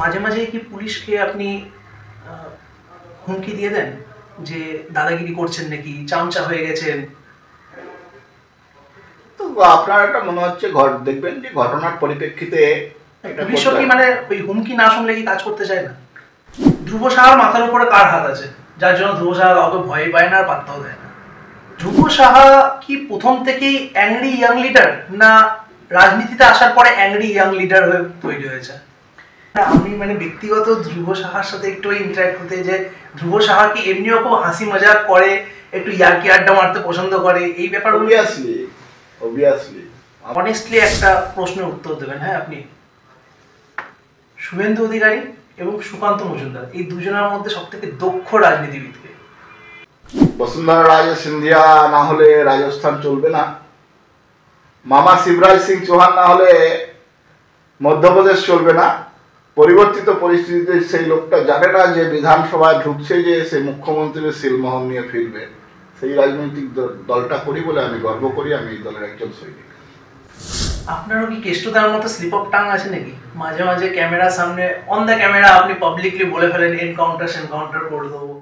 মাঝে মাঝে কি পুলিশকে আপনি হুমকি দিয়ে দেন যে দাদাগিরি করছেন নাকি, চামচা হয়ে গেছেন? তো আপনার একটা মনে হচ্ছে দেখবেন যে ঘটনার পরিপ্রেক্ষিতে পুলিশও কি মানে ওই হুমকি না শুনলে কি কাজ করতে চায় না? ধ্রুব সাহার মাথার উপরে কার হাত আছে যার জন্য ধ্রুব সাহা কাউকে ভয় পায় না আর পাত্তাও দেয় না? ধ্রুব সাহা কি প্রথম থেকেই অ্যাংরি ইয়াং লিডার, না রাজনীতিতে আসার পরে অ্যাংরি ইয়াং লিডার হয়ে তৈরি হয়েছে? আমি মানে ব্যক্তিগত ধ্রুব সাহার সাথে একটু ইন্টারঅ্যাক্ট করতে, যে ধ্রুব সাহা কি এমনিও খুব হাসি মজাক করে, একটু ইয়ার্কি আড্ডা মারতে পছন্দ করে, এই ব্যাপার অবভিয়াসলি অনেস্টলি একটা প্রশ্নের উত্তর দেবেন। হ্যাঁ, আপনি শুভেন্দু অধিকারী এবং সুকান্ত মজুমদার এই দুজনের মধ্যে সবথেকে দক্ষ রাজনীতিবিদকে? বসুন্ধরা রাজে সিন্ধিয়া না হলে রাজস্থান চলবে না, মামা শিবরাজ সিং চৌহান না হলে মধ্যপ্রদেশ চলবে না। পরিবর্তিত পরিস্থিতিতে সেই লোকটা জানে না যে বিধানসভায় ঢুকছে যে সে মুখ্যমন্ত্রীর সিলমোহর নিয়ে ফিরবে। সেই রাজনৈতিক দলটা করি বলে আমি গর্ব করি, আমি এই দলের একজন সৈনিক। আপনারও কি কেষ্টদার মতো স্লিপ অফ টাং আছে নাকি? মাঝে মাঝে ক্যামেরার সামনে অন দ্য ক্যামেরা আপনি পাবলিকলি বলে ফেলেন এনকাউন্টার করে দেবো।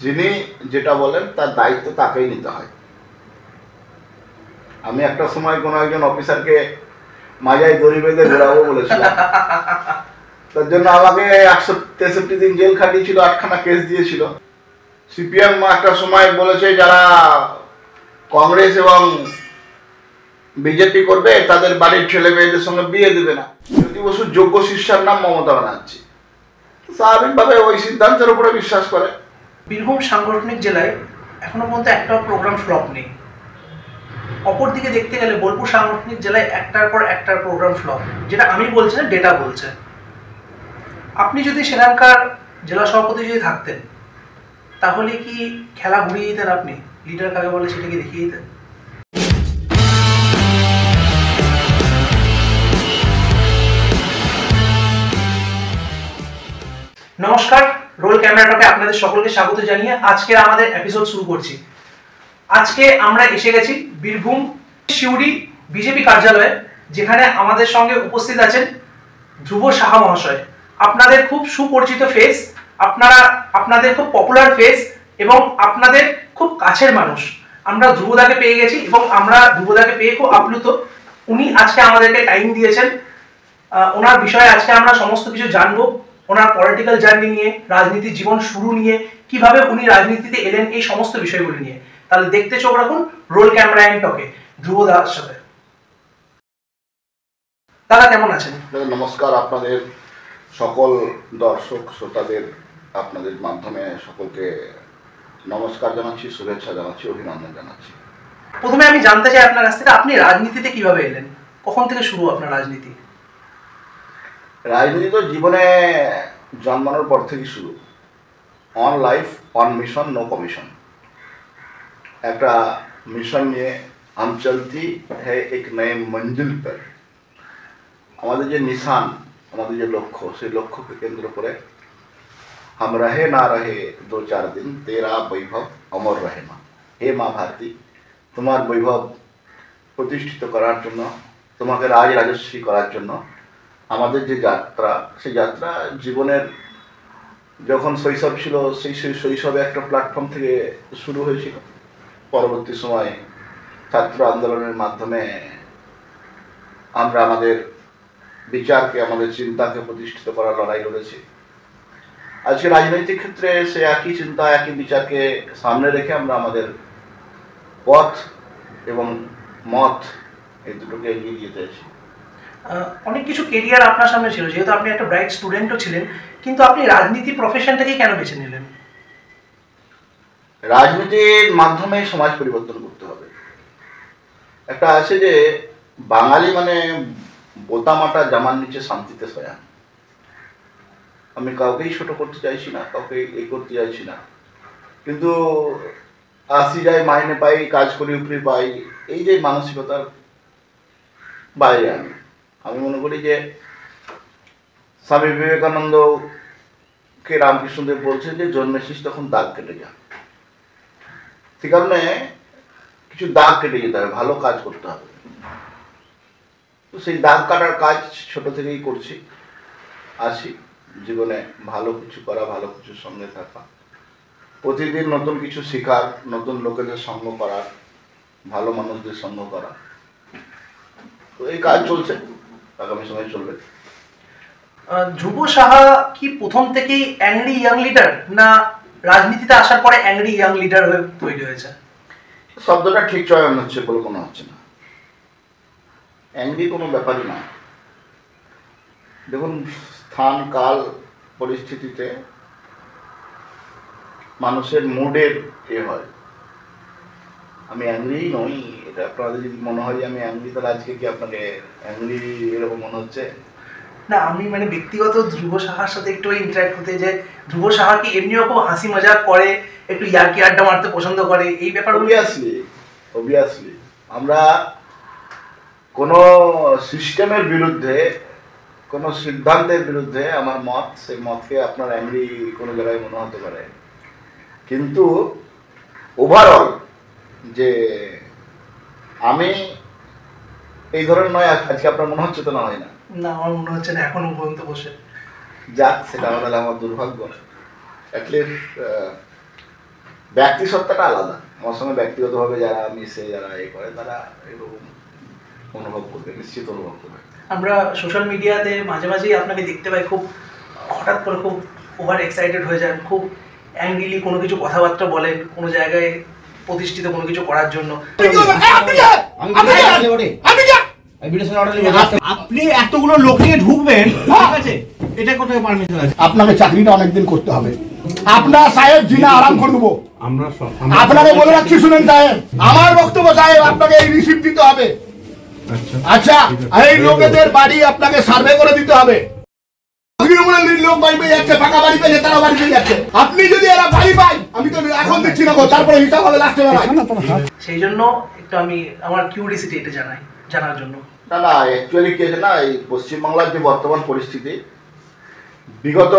যিনি যেটা বলেন তার দায়িত্ব তাকেই নিতে হয়। আমি একটা সময় কোনো একজন অফিসারকে মাজায় দড়ি বেঁধে ঘোরাবো বলেছিলাম, তার জন্য আমাকে 163 দিন জেল খাটিয়েছিল, 8খানা কেস দিয়েছিল। সিপিএম একটা সময় বলেছে যারা কংগ্রেস এবং বিজেপি করবে তাদের বাড়ির ছেলে মেয়েদের সঙ্গে বিয়ে দেবে না। জ্যোতি বসুর যোগ্য শিষ্যার নাম মমতা ব্যানার্জি, স্বাভাবিকভাবে ওই সিদ্ধান্তের উপরে বিশ্বাস করে। বীরভূম সাংগঠনিক জেলায় এখনো পর্যন্ত একটাও প্রোগ্রাম ফ্লপ নেই। অপরদিকে দেখতে গেলে বোলপুর সাংগঠনিক জেলায় একটার পর একটার প্রোগ্রাম ফ্লপ, যেটা আমি বলছি না, ডেটা বলছে। আপনি যদি সেখানকার জেলা সভাপতি যদি থাকতেন তাহলে কি খেলা ঘুরিয়ে দিতেন? আপনি লিডার কাকে বলে সেটাকে দেখিয়ে দিতেন? নমস্কার, রোল ক্যামেরাটাকে আপনাদের সকলকে স্বাগত জানিয়ে আজকে আমাদের এপিসোড শুরু করছি। আজকে আমরা এসে গেছি বীরভূম সিউড়ি বিজেপি কার্যালয়ে, যেখানে আমাদের সঙ্গে উপস্থিত আছেন ধ্রুব সাহা মহাশয়। আপনাদের খুব সুপরিচিত ফেস, আপনাদের খুব পপুলার ফেস এবং আপনাদের খুব কাছের মানুষ। আমরা ধ্রুবদাকে পেয়ে গেছি এবং আমরা ধ্রুবদাকে পেয়ে খুব আপ্লুত। উনি আজকে আমাদেরকে টাইম দিয়েছেন, ওনার বিষয়ে আজকে আমরা সমস্ত কিছু জানবো। ওনার পলিটিক্যাল জার্নি নিয়ে, রাজনীতির জীবন শুরু নিয়ে, কিভাবে উনি রাজনীতিতে এলেন, এই সমস্ত বিষয়গুলি নিয়ে। তাহলে দেখতে চোখ রাখুন রোল ক্যামেরা এন্ড টকে ধ্রুব দার সাথে। দাদা কেমন আছেন? নমস্কার, আপনাদের সকল দর্শক শ্রোতাদের আপনাদের মাধ্যমে সকলকে নমস্কার জানাচ্ছি, শুভেচ্ছা জানাচ্ছি, অভিনন্দন জানাচ্ছি। প্রথমে আমি জানতে চাই আপনার কাছ থেকে, আপনি রাজনীতিতে কিভাবে এলেন? কখন থেকে শুরু আপনার রাজনীতি? রাজনীতি তো জীবনে জন্মানোর পর থেকেই শুরু। On life, on mission, no commission. একটা মিশন নিয়ে हम चलती है एक नए मंजिल पर। আমাদের যে নিশান, আমাদের যে লক্ষ্য, সেই লক্ষ্যকে কেন্দ্র করে हम रहे ना रहे 2-4 दिन तेरा বৈভব অমর রহে মা। হে মা ভারতী, তোমার বৈভব প্রতিষ্ঠিত করার জন্য, তোমাকে রাজরাজস্বী করার জন্য আমাদের যে যাত্রা, সেই যাত্রা জীবনের যখন শৈশব ছিল, সেই শৈশবে একটা প্ল্যাটফর্ম থেকে শুরু হয়েছিল। পরবর্তী সময়ে ছাত্র আন্দোলনের মাধ্যমে আমরা আমাদের বিচারকে, আমাদের চিন্তাকে প্রতিষ্ঠিত করার লড়াই লড়েছি। আজকে রাজনৈতিক ক্ষেত্রে সে একই চিন্তা, একই বিচারকে সামনে রেখে আমরা আমাদের পথ এবং মত এই দুটোকে এগিয়ে দিয়ে চাইছি। অনেক কিছু কেরিয়ার আপনার সামনে ছিল, যেহেতু আপনি একটা ব্রাইট স্টুডেন্টও ছিলেন, কিন্তু আপনি রাজনীতি প্রফেশনটাকে কেন বেছে নিলেন? রাজনীতির মাধ্যমে সমাজ পরিবর্তন করতে হবে। একটা আছে যে বাঙালি মানে বোতামাটা জামার নিচে শান্তিতে শোয়া। আমি কাউকেই ছোট করতে চাইছি না, কাউকে এই করতে চাইছি না, কিন্তু আসি যাই, মাইনে পাই, কাজ করি, উপরি পাই, এই যে মানসিকতার বাইরে আমি মনে করি যে স্বামী বিবেকানন্দকে রামকৃষ্ণদেব বলছেন যে জন্মেছিস তখন দাগ কেটে যা। ঠিক কারণে কিছু দাগ কেটে যেতে হবে, ভালো কাজ করতে হবে। তো সেই দাগ কাটার কাজ ছোট থেকেই করছি, আছি, জীবনে ভালো কিছু করা, ভালো কিছুর সঙ্গে থাকা, প্রতিদিন নতুন কিছু শেখার, নতুন লোকেদের সঙ্গ করার, ভালো মানুষদের সঙ্গ করা। তো এই কাজ চলছে, আগামী সময় চলবে। ধ্রুব সাহা কি প্রথম থেকেই অ্যাংরি ইয়াং লিডার, না রাজনীতিতে আসার পরে অ্যাংরি ইয়াং লিডার হয়ে তৈরি হয়েছে? শব্দটা ঠিক চয়ন হচ্ছে বলে মনে হচ্ছে না। অ্যাংরি কোনো ব্যাপারই না। দেখুন, স্থান কাল পরিস্থিতিতে মানুষের মুডের হয়। আমি অ্যাংরি নই, এটা আপনাদের যদি মনে হয় যে আমি অ্যাংরি, তাহলে আজকে কি আপনাকে অ্যাংরি এরকম মনে হচ্ছে? না, আমি মানে ব্যক্তিগত ধ্রুব সাহার সাথে একটু ইন্টারাক্ট হতে, যে ধ্রুব সাহা কি এমনিও খুব হাসি মজাক করে, একটু ইয়ার্কি আড্ডা মারতে পছন্দ করে, এই ব্যাপার? অবভিয়াসলি আমরা কোনো সিস্টেমের বিরুদ্ধে, কোনো সিদ্ধান্তের বিরুদ্ধে আমার মত, সেই মতকে আপনার অ্যাংরি কোনো জায়গায় মনে হতে পারে, কিন্তু ওভারঅল যে আমি এই ধরনের নয়, আজকে আপনার মনে হচ্ছে তো? না, হয় না। না, আমার মনে হচ্ছে না এখনো পর্যন্ত বসে। যাক, সেটা তাহলে আমার দুর্ভাগ্য। অ্যাটলিস্ট ব্যক্তি সত্তাটা আলাদা। আমার সঙ্গে ব্যক্তিগতভাবে যারা মিশে, যারা এ করে, তারা এরকম অনুভব করবে, নিশ্চিত অনুভব করবে। আমরা সোশ্যাল মিডিয়াতে মাঝে মাঝেই আপনাকে দেখতে পাই, খুব হঠাৎ করে খুব ওভার এক্সাইটেড হয়ে যান, খুব অ্যাংরিলি কোনো কিছু কথাবার্তা বলেন কোনো জায়গায় প্রতিষ্ঠিত কোনো কিছু করার জন্য। আপনি এতগুলো লোক নিয়ে ঢুকবেন, ঠিক আছে? এটা কোথায় পারমিশন আছে? আপনাকে চাকরিটা অনেকদিন করতে হবে। আপনার সাহেব জিনা আরাম করে দেবো। আপনাকে বলে রাখছি, শুনেন সাহেব, আমার বক্তব্য সাহেব, আপনাকে এই রিসিপ্ট দিতে হবে। আচ্ছা, এই লোকেদের বাড়ি আপনাকে সার্ভে করে দিতে হবে। লোক বাড়ি পেয়ে যাচ্ছে, ফাঁকা বাড়ি পেয়ে তারা বাড়ি পেয়ে যাচ্ছে। আপনি যদি এরা বাড়ি পাই, আমি তো এখন দিচ্ছি না, তারপরে হিসাব হবে লাস্টে বেলায়। সেই জন্য একটু আমি আমার কিউরিসিটি এটা জানার জন্য। না, অ্যাকচুয়ালি কি আছে না, এই পশ্চিমবাংলার যে বর্তমান পরিস্থিতি, বিগত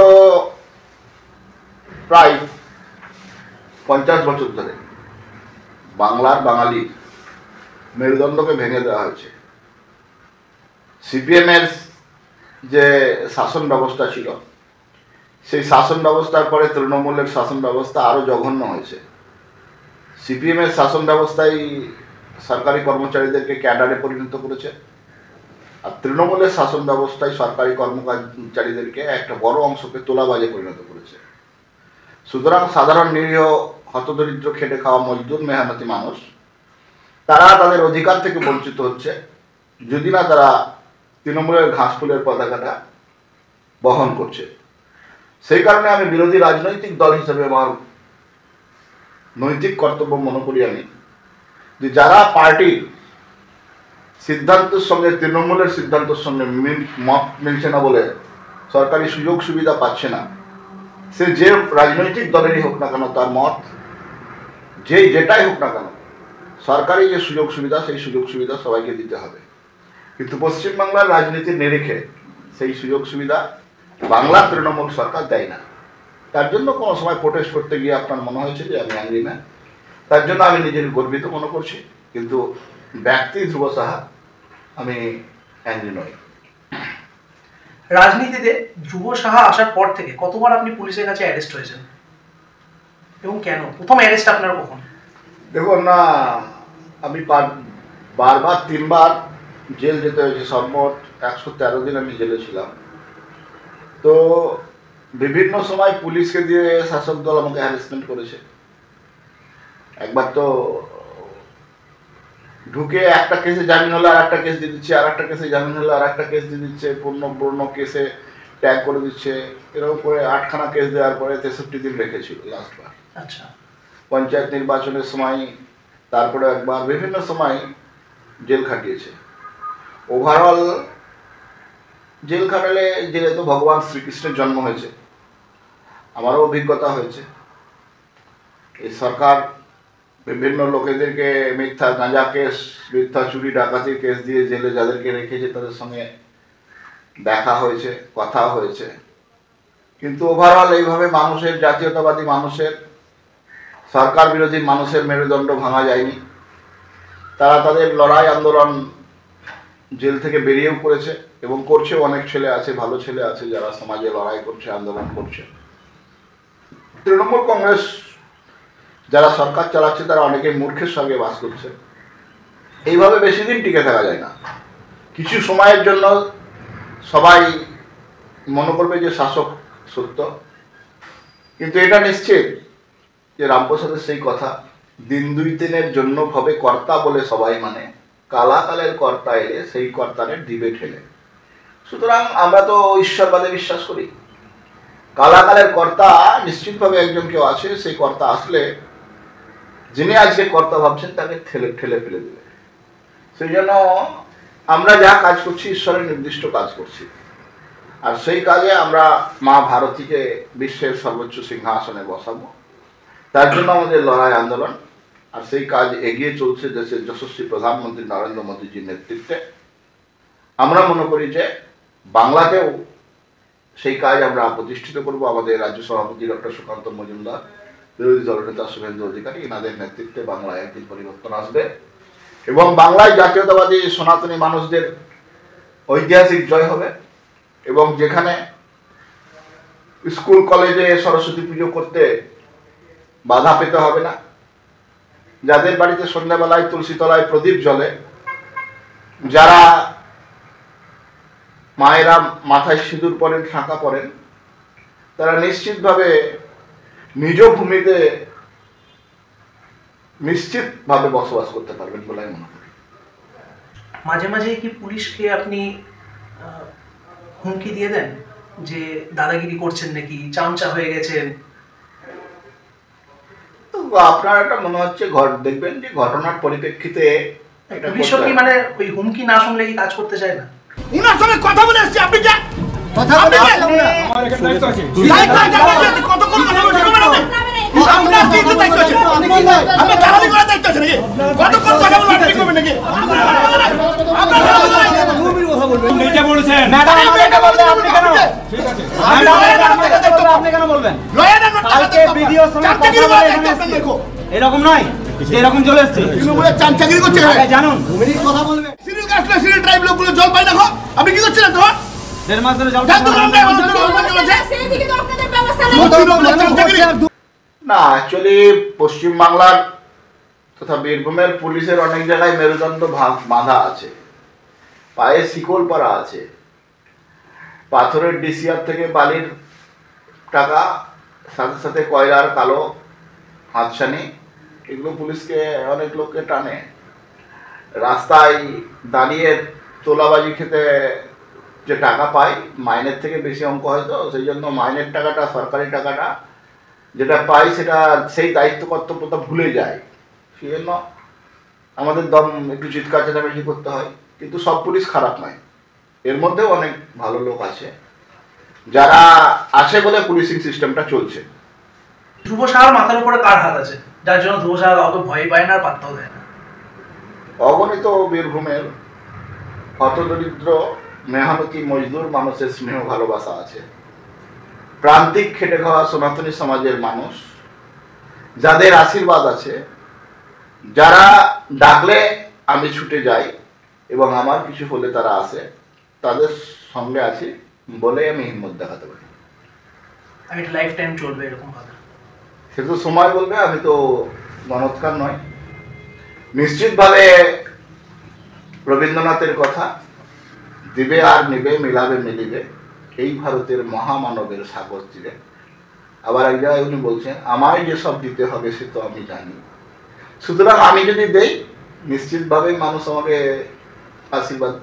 প্রায় 50 বছর ধরে বাংলার বাঙালি মেরুদণ্ডকে ভেঙে দেওয়া হয়েছে। সিপিএমের যে শাসন ব্যবস্থা ছিল, সেই শাসন ব্যবস্থার পরে তৃণমূলের শাসন ব্যবস্থা আরও জঘন্য হয়েছে। সিপিএমের শাসন ব্যবস্থায় সরকারি কর্মচারীদেরকে ক্যাডারে পরিণত করেছে, আর তৃণমূলের শাসন ব্যবস্থায় সরকারি কর্মচারীদেরকে একটা বড় অংশকে তোলাবাজে পরিণত করেছে। সুতরাং সাধারণ নিরীহ হতদরিদ্র খেটে খাওয়া মজদুর মেহনতি মানুষ, তারা তাদের অধিকার থেকে বঞ্চিত হচ্ছে যদি না তারা তৃণমূলের ঘাসফুলের পতাকাটা বহন করছে। সেই কারণে আমি বিরোধী রাজনৈতিক দল হিসেবে আমার নৈতিক কর্তব্য মনে করি আমি, যে যারা পার্টির সিদ্ধান্তের সঙ্গে, তৃণমূলের সিদ্ধান্তের সঙ্গে মত মিলছে না বলে সরকারি সুযোগ সুবিধা পাচ্ছে না, সে যে রাজনৈতিক দলেরই হোক না কেন, তার মত যেটাই হোক না কেন, সরকারি যে সুযোগ সুবিধা, সেই সুযোগ সুবিধা সবাইকে দিতে হবে। কিন্তু পশ্চিমবাংলার রাজনীতির নিরিখে সেই সুযোগ সুবিধা বাংলার তৃণমূল সরকার দেয় না। তার জন্য কোনো সময় প্রোটেস্ট করতে গিয়ে আপনার মনে হয়েছে যে আমি অ্যাংরি না, তার জন্য আমি নিজের গর্বিত মনে করছি, কিন্তু ব্যক্তি ধ্রুব সাহা, আমি অ্যাংরি নই। রাজনীতিতে ধ্রুব সাহা আসার পর থেকে কতবার আপনি পুলিশের কাছে অ্যারেস্ট হয়েছেন এবং কেন? প্রথম অ্যারেস্ট আপনার কখন? দেখুন না, আমি বারবার 3বার জেল যেতে হয়েছে, সর্বমোট 113 দিন আমি জেলে ছিলাম। তো বিভিন্ন সময় পুলিশকে দিয়ে শাসক দল আমাকে হ্যারাসমেন্ট করেছে। একবার তো ঢুকে একটা কেসে জামিন হলে আর একটা কেস দিয়ে দিচ্ছে, আর একটা কেসে জামিন হলে আর একটা কেস দিয়ে দিচ্ছে, পুরনো কেসে ট্যাগ করে দিচ্ছে, এরকম করে 8খানা কেস দেওয়ার পরে 63 দিন রেখেছিল লাস্টবার। আচ্ছা, পঞ্চায়েত নির্বাচনের সময়, তারপরে একবার বিভিন্ন সময় জেল খাটিয়েছে। ওভারঅল জেল খাটালে, যেহেতু ভগবান শ্রীকৃষ্ণের জন্ম হয়েছে, আমারও অভিজ্ঞতা হয়েছে। এই সরকার বিভিন্ন লোকেদেরকে মিথ্যা গাঁজা কেস, মিথ্যা চুরি ডাকাতির কেস দিয়ে জেলে যাদেরকে রেখেছে, তাদের সঙ্গে দেখা হয়েছে, কথা হয়েছে, কিন্তু ওভারঅল এইভাবে মানুষের, জাতীয়তাবাদী মানুষের, সরকার বিরোধী মানুষের মেরুদণ্ড ভাঙা যায়নি। তারা তাদের লড়াই আন্দোলন জেল থেকে বেরিয়েও করেছে। এবং করছে, অনেক ছেলে আছে, ভালো ছেলে আছে যারা সমাজে লড়াই করছে, আন্দোলন করছে। তৃণমূল কংগ্রেস যারা সরকার চালাচ্ছে তারা অনেকে মূর্খের সঙ্গে বাস করছে। এইভাবে বেশি দিন টিকে থাকা যায় না। কিছু সময়ের জন্য সবাই মনে করবে যে শাসক সত্য, কিন্তু এটা নিশ্চিত যে রামপ্রসাদের সেই কথা, দিন দুই দিনের জন্য ভবে কর্তা বলে সবাই মানে, কালাকালের কর্তা এলে সেই কর্তারের দিবে ঠেলে। সুতরাং আমরা তো ঈশ্বরবাদে বিশ্বাস করি, কালাকালের কর্তা নিশ্চিতভাবে একজন কেউ আছে, সেই কর্তা আসলে যিনি আজকে কর্তা ভাবছেন তাকে ঠেলে ঠেলে ফেলে দেবে। সেই জন্য আমরা যা কাজ করছি ঈশ্বরের নির্দিষ্ট কাজ করছি, আর সেই কাজে আমরা মা ভারতীকে বিশ্বের সর্বোচ্চ সিংহাসনে বসাবো। তার জন্য আমাদের লড়াই আন্দোলন, আর সেই কাজ এগিয়ে চলছে দেশের যশস্বী প্রধানমন্ত্রী নরেন্দ্র মোদীজির নেতৃত্বে। আমরা মনে করি যে বাংলাতেও সেই কাজ আমরা প্রতিষ্ঠিত করব। আমাদের রাজ্য সভাপতি ডক্টর সুকান্ত মজুমদার, বিরোধী দলনেতা শুভেন্দু অধিকারী, এনাদের নেতৃত্বে বাংলায় একদিন পরিবর্তন আসবে এবং বাংলায় জাতীয়তাবাদী সনাতনী মানুষদের ঐতিহাসিক জয় হবে। এবং যেখানে স্কুল কলেজে সরস্বতী পুজো করতে বাধা পেতে হবে না, যাদের বাড়িতে সন্ধ্যাবেলায় তুলসী তলায় প্রদীপ জ্বলে, যারা মায়েরা মাথায় সিঁদুর পরেন, শাঁখা পরেন, তারা নিশ্চিতভাবে নিজ ভূমিতে নিশ্চিতভাবে বসবাস করতে পারবেন বলে আমি মনে করি। মাঝে মাঝে কি পুলিশকে আপনি হুমকি দিয়ে দেন যে দাদাগিরি করছেন নাকি, চামচা হয়ে গেছেন? তো আপনার একটা মনে হচ্ছে দেখবেন যে ঘটনার পরিপ্রেক্ষিতে পুলিশও কি মানে ওই হুমকি না শুনলে কি কাজ করতে চায় না? উনার সঙ্গে কথা বলে এসছি, আপনি যা কথা বলে আমার এখানে দায়িত্ব আছে, কতক্ষণ কথা বলতে হবে? আপনার কি দায়িত্ব আছে? আপনি দালালি করার দায়িত্ব আছে নাকি? কতক্ষণ কথা বলবেন আপনি করবেন নাকি? আপনার ভূমির কথা বলবেন, নিজে বলেছেন ম্যাডাম, এটা বলতে আপনি কেন? ঠিক আছে আপনি কেন বলবেন? লয়ার কালকে ভিডিও সঙ্গে কথা বলে এখানে দেখো এরকম নয়, এরকম চলে আসছে তৃণমূলের চামচাগিরি করছে জানুন। ভূমির কথা বলবেন, সিরিয়াল গাছলে সিরিয়াল ট্রাইব লোকগুলো জল পায় না, আপনি কি করছিলেন তখন? 1.5 মাস ধরে জল পায় না। অ্যাকচুয়ালি পশ্চিমবাংলার তথা বীরভূমের পুলিশের অনেক জায়গায় মেরুদণ্ড বাঁধা আছে, পায়ে শিকল পরা আছে, পাথরের ডিসিআর থেকে বালির টাকা, সাথে সাথে কয়লার কালো হাতছানি, এগুলো পুলিশকে অনেক লোককে টানে। রাস্তায় দাঁড়িয়ে তোলাবাজি খেতে যে টাকা পায়, মাইনের থেকে বেশি অঙ্ক হয়তো, সেই জন্য মাইনের টাকাটা, সরকারি টাকাটা যেটা পাই সেটা সেই দায়িত্ব কর্তব্যটা ভুলে যায়। সেই জন্য আমাদের দম একটু চিৎকার চেঁচামেচি করতে হয়। কিন্তু সব পুলিশ খারাপ নয়, এর মধ্যেও অনেক ভালো লোক আছে যারা আছে বলে পুলিশিং সিস্টেমটা চলছে। ধ্রুব সাহার মাথার উপরে কার হাত আছে যার জন্য ধ্রুব সাহা কাউকে ভয় পায় না আর পাত্তাও দেয় না? অগণিত বীরভূমের হতদরিদ্র মেহনতি মজদুর মানুষের স্নেহ ভালোবাসা আছে, প্রান্তিক খেটে খাওয়া সনাতনী সমাজের মানুষ যাদের আশীর্বাদ আছে, যারা ডাকলে আমি ছুটে যাই এবং আমার কিছু হলে তারা আসে, তাদের সঙ্গে আছি বলে আমি হিম্মত দেখাতে পারি। এটা লাইফ টাইম চলবে এরকম ভাবে? সে তো সময় বলবে, আমি তো গণৎকার নয়। নিশ্চিতভাবে রবীন্দ্রনাথের কথা, দিবে আর নিবে, মিলাবে মিলিবে, এই ভারতের মহামানবের সাগর তীরে। আবার এক জায়গায় উনি বলছেন, আমায় যেসব দিতে হবে সে তো আমি জানি। সুতরাং আমি যদি দেই, নিশ্চিতভাবেই মানুষ আমাকে আশীর্বাদ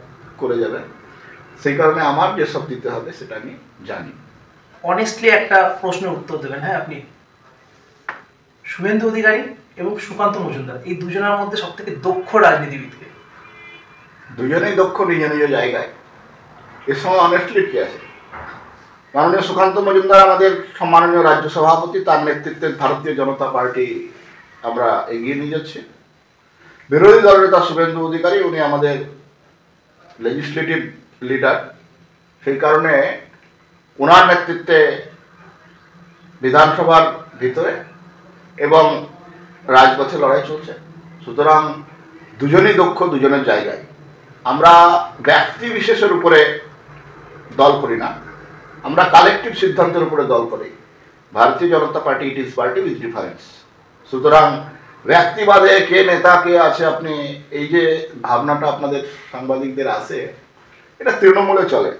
করে যাবে। সেই কারণে আমার যেসব দিতে হবে সেটা আমি জানি। অনেস্টলি একটা প্রশ্নের উত্তর দেবেন, হ্যাঁ আপনি, শুভেন্দু অধিকারী এবং সুকান্ত মজুমদার এই দুজনের মধ্যে সব থেকে দক্ষ রাজনীতিবিদকে? দুজনেই দক্ষ নিজ নিজ জায়গায়, এর সময় অনেস্টলি কি আছে। মাননীয় সুকান্ত মজুমদার আমাদের সম্মাননীয় রাজ্য সভাপতি, তার নেতৃত্বে ভারতীয় জনতা পার্টি আমরা এগিয়ে নিয়ে যাচ্ছি। বিরোধী দলনেতা শুভেন্দু অধিকারী, উনি আমাদের লেজিসলেটিভ লিডার, সেই কারণে ওনার নেতৃত্বে বিধানসভার ভিতরে এবং রাজপথে লড়াই চলছে। সুতরাং দুজনেই দক্ষ দুজনের জায়গায়। আমরা ব্যক্তি বিশেষের উপরে দল করি না, আমরা কালেকটিভ সিদ্ধান্তের উপরে দল করি। Bharatiya Janata party it is party with difference. সুতরাং ব্যক্তিবাদে কে নেতা কে আছে, আপনি এই যে ভাবনাটা আপনাদের সাংবাদিকদের আছে, এটা তৃণমূলে চলে।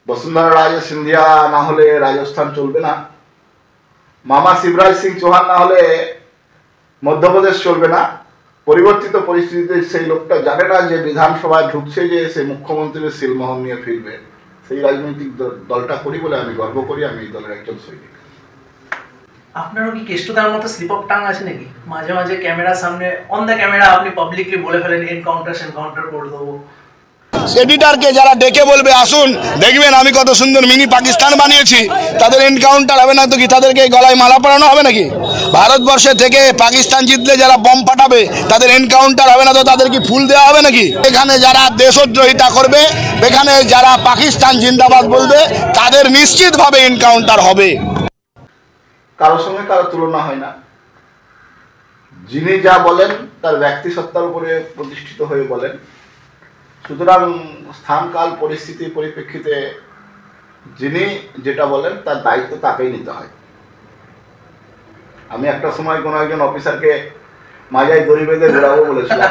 বসুন্ধরা রাজে সিন্ধিয়া না হলে রাজস্থান চলবে না, মামা শিবরাজ সিং চৌহান না হলে মধ্যপ্রদেশ চলবে না। পরিবর্তিত পরিস্থিতিতে সেই লোকটা জানে না যে বিধানসভায় ঢুকছে যে সে মুখ্যমন্ত্রীর সিলমোহর নিয়ে ফিরবে। সেই রাজনৈতিক দলটা করি বলে আমি গর্ব করি, আমি এই দলের একজন সৈনিক। আপনারও কি কেষ্টদার মতো স্লিপ অফ টাং আছে নাকি? মাঝে মাঝে ক্যামেরার সামনে অন দ্য ক্যামেরা আপনি পাবলিকলি বলে ফেলেন এনকাউন্টার করে দেবো। এডিটারকে যারা ডেকে বলবে আসুন দেখবেন আমি কত সুন্দর মিনি পাকিস্তান বানিয়েছি, তাদের এনকাউন্টার হবে না তো কি? তাদেরকে গলায় মালা পরানো হবে নাকি? ভারতবর্ষে থেকে পাকিস্তান জিতলে যারা বম ফাটাবে তাদের এনকাউন্টার হবে না তো তাদের কি ফুল দেওয়া হবে নাকি? এখানে যারা দেশদ্রোহিতা করবে, এখানে যারা পাকিস্তান জিন্দাবাদ বলবে, তাদের নিশ্চিতভাবে এনকাউন্টার হবে। কারোর সঙ্গে কারো তুলনা হয় না। যিনি যা বলেন তার ব্যক্তি সত্তার উপরে প্রতিষ্ঠিত হয়ে বলেন। সুতরাং স্থান কাল পরিস্থিতি পরিপ্রেক্ষিতে যিনি যেটা বলেন তার দায়িত্ব তাকেই নিতে হয়। আমি একটা সময় কোনো একজন অফিসারকে মাজায় দড়ি বেঁধে ঘোরাবো বলেছিলাম,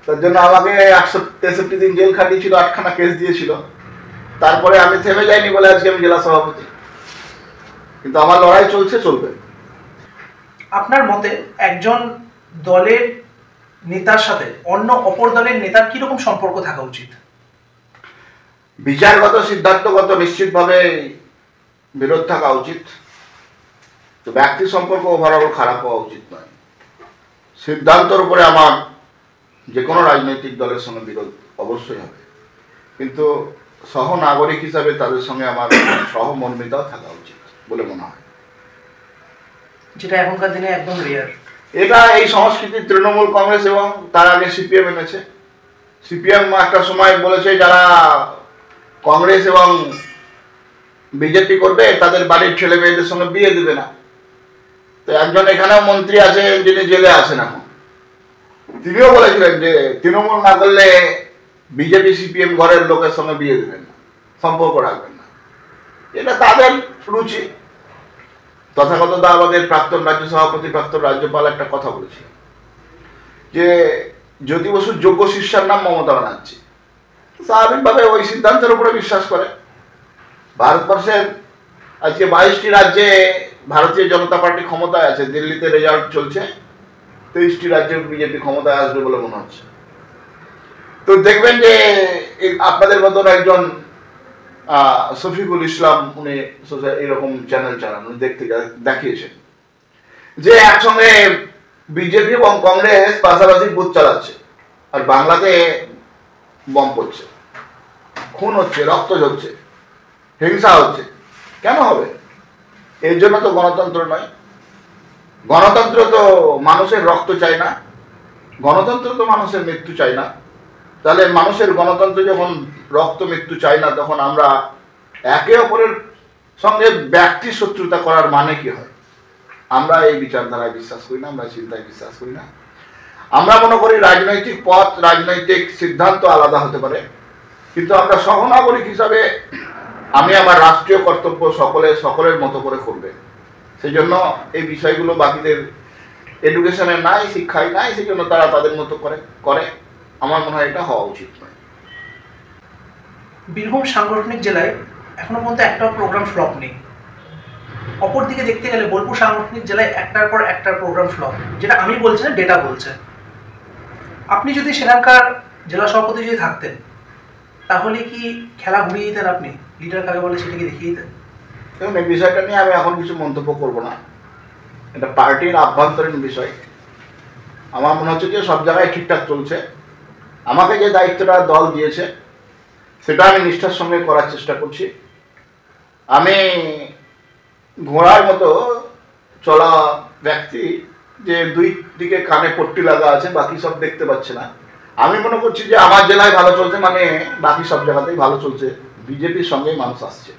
তার জন্য আমাকে 163 দিন জেল খাটিয়েছিল, 8খানা কেস দিয়েছিল। তারপরে আমি থেমে যাইনি বলে আজকে আমি জেলা সভাপতি, কিন্তু আমার লড়াই চলছে, চলবে। আপনার মতে একজন দলের নেতার সাথে অপর দলের নেতার কিরকম সম্পর্ক থাকা উচিত? বিচারগত সিদ্ধান্তগত নিশ্চিতভাবে বিরোধ থাকা উচিত। তো ব্যক্তি সম্পর্ক ওভারঅল খারাপ হওয়া উচিত নয়। সিদ্ধান্তের উপরে আমার যে কোনো রাজনৈতিক দলের সঙ্গে বিরোধ অবশ্যই হবে, কিন্তু সহনাগরিক হিসাবে তাদের সঙ্গে আমার সহমর্মিতাও থাকা উচিত বলে মনে হয়, যেটা এখনকার দিনে একদম রেয়ার। এটা এই সংস্কৃতি তৃণমূল কংগ্রেস এবং তার আগে সিপিএম এনেছে। সিপিএম একটা সময় বলেছে যারা কংগ্রেস এবং বিজেপি করবে তাদের বাড়ির ছেলে মেয়েদের সঙ্গে বিয়ে দেবে না। তো একজন এখানেও মন্ত্রী আছে যিনি জেলে আছেন এখন, তিনিও বলেছিলেন যে তৃণমূল না করলে বিজেপি সিপিএম ঘরের লোকের সঙ্গে বিয়ে দেবেন না, সম্পর্ক রাখবেন না। এটা তাদের রুচি। তথাগত দা আমাদের প্রাক্তন রাজ্য সভাপতি, প্রাক্তন রাজ্যপাল একটা কথা বলেছিলেন যে জ্যোতি বসুর যোগ্য শিষ্যার নাম মমতা ব্যানার্জি। স্বাভাবিকভাবে ওই সিদ্ধান্তের উপরে বিশ্বাস করে। ভারতবর্ষের আজকে 22টি রাজ্যে ভারতীয় জনতা পার্টি ক্ষমতায় আছে, দিল্লিতে রেজাল্ট চলছে, 23টি রাজ্যে বিজেপি ক্ষমতায় আসবে বলে মনে হচ্ছে। তো দেখবেন যে আপনাদের মতন একজন শফিকুল ইসলাম, উনি এরকম চ্যানেল চালান, উনি দেখিয়েছেন যে একসঙ্গে বিজেপি এবং কংগ্রেস পাশাপাশি বুথ চালাচ্ছে, আর বাংলাতে বম পড়ছে, খুন হচ্ছে, রক্ত ঝরছে, হিংসা হচ্ছে। কেন হবে? এর জন্য তো গণতন্ত্র নয়। গণতন্ত্র তো মানুষের রক্ত চায় না, গণতন্ত্র তো মানুষের মৃত্যু চায় না। তাহলে মানুষের গণতন্ত্র যখন রক্ত মৃত্যু চাই না, তখন আমরা একে অপরের সঙ্গে ব্যক্তি শত্রুতা করার মানে কি হয়? আমরা এই বিচারধারায় বিশ্বাস করি না, আমরা চিন্তায় বিশ্বাস করি না। আমরা মনে করি রাজনৈতিক পথ, রাজনৈতিক সিদ্ধান্ত আলাদা হতে পারে, কিন্তু আমরা সহনাগরিক হিসাবে আমি আমার রাষ্ট্রীয় কর্তব্য সকলের মতো করে করবে। সেই জন্য এই বিষয়গুলো বাকিদের এডুকেশনে নাই, শিক্ষায় নাই, সেই জন্য তারা তাদের মতো করে। আমার মনে হয় এটা হওয়া উচিত নয়। বীরভূম সাংগঠনিক জেলায় এখনো পর্যন্ত একটা প্রোগ্রাম ফ্লপ নেই। অপরদিকে দেখতে গেলে বোলপুর সাংগঠনিক জেলায় একটার পর একটা প্রোগ্রাম ফ্লপ, যেটা আমি বলছি না, ডেটা বলছে। আপনি যদি সেখানকার জেলা সভাপতি যদি থাকতেন, তাহলে কি খেলা ঘুরিয়ে দিতেন? আপনি লিডার কাকে বলে সেটা কি দেখিয়ে দিতেন? দেখুন, এই বিষয়টা নিয়ে আমি এখন কিছু মন্তব্য করব না, এটা পার্টির আভ্যন্তরীণ বিষয়। আমার মনে হচ্ছে যে সব জায়গায় ঠিকঠাক চলছে। আমাকে যে দায়িত্বটা দল দিয়েছে সেটা আমি নিষ্ঠার সঙ্গে করার চেষ্টা করছি। আমি ঘোড়ার মতো চলা ব্যক্তি, যে দুই দিকে কানে পট্টি লাগা আছে, বাকি সব দেখতে পাচ্ছে না। আমি মনে করছি যে আমার জেলায় ভালো চলছে মানে বাকি সব জায়গাতেই ভালো চলছে, বিজেপির সঙ্গেই মানুষ আসছে।